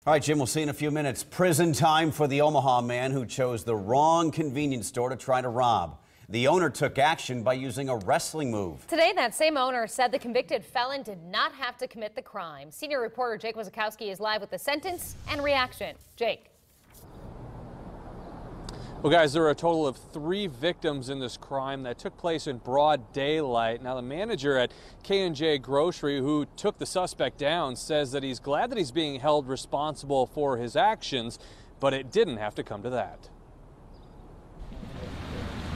All right, Jim, we'll see you in a few minutes. Prison time for the Omaha man who chose the wrong convenience store to try to rob. The owner took action by using a wrestling move. Today, that same owner said the convicted felon did not have to commit the crime. Senior reporter Jake Wazakowski is live with the sentence and reaction. Jake. Well, guys, there are a total of 3 victims in this crime that took place in broad daylight. Now, the manager at K&J Grocery, who took the suspect down, says that he's glad that he's being held responsible for his actions, but it didn't have to come to that.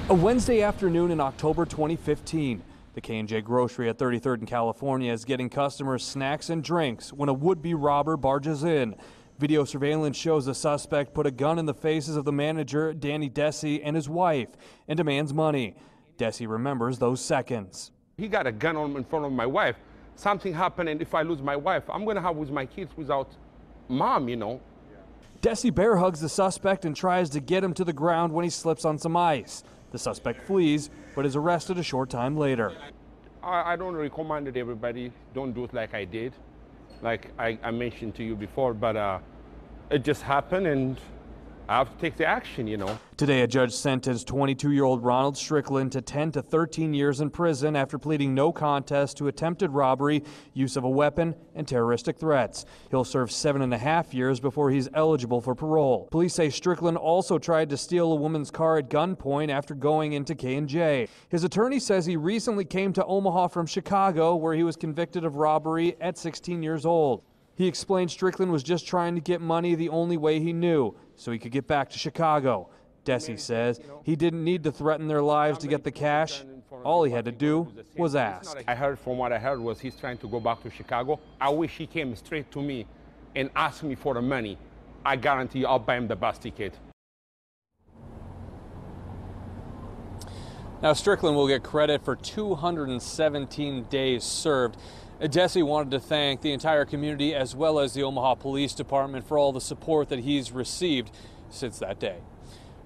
A Wednesday afternoon in October 2015, the K&J Grocery at 33rd and California is getting customers snacks and drinks when a would-be robber barges in. Video surveillance shows the suspect put a gun in the faces of the manager, Danny Desi, and his wife, and demands money. Desi remembers those seconds. He got a gun on in front of my wife. Something happened, and if I lose my wife, I'm going to have with my kids without mom, you know. Desi bear hugs the suspect and tries to get him to the ground when he slips on some ice. The suspect flees, but is arrested a short time later. I don't recommend it, everybody. Don't do it like I did, like I mentioned to you before, but it just happened, and I have to take the action, you know. Today, a judge sentenced 22-year-old Ronald Strickland to 10 to 13 years in prison after pleading no contest to attempted robbery, use of a weapon, and terroristic threats. He'll serve 7.5 years before he's eligible for parole. Police say Strickland also tried to steal a woman's car at gunpoint after going into K&J. His attorney says he recently came to Omaha from Chicago, where he was convicted of robbery at 16 years old. He explained Strickland was just trying to get money the only way he knew, so he could get back to Chicago. Desi says he didn't need to threaten their lives to get the cash. All he had to do was ask. I heard from what I heard was he's trying to go back to Chicago. I wish he came straight to me and asked me for the money. I guarantee you I'll buy him the bus ticket. Now, Strickland will get credit for 217 days served. Desi wanted to thank the entire community as well as the Omaha Police Department for all the support that he's received since that day.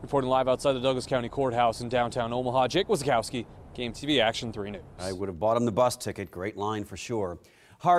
Reporting live outside the Douglas County Courthouse in downtown Omaha, Jake Wazakowski, KMTV Action 3 News. I would have bought him the bus ticket. Great line for sure.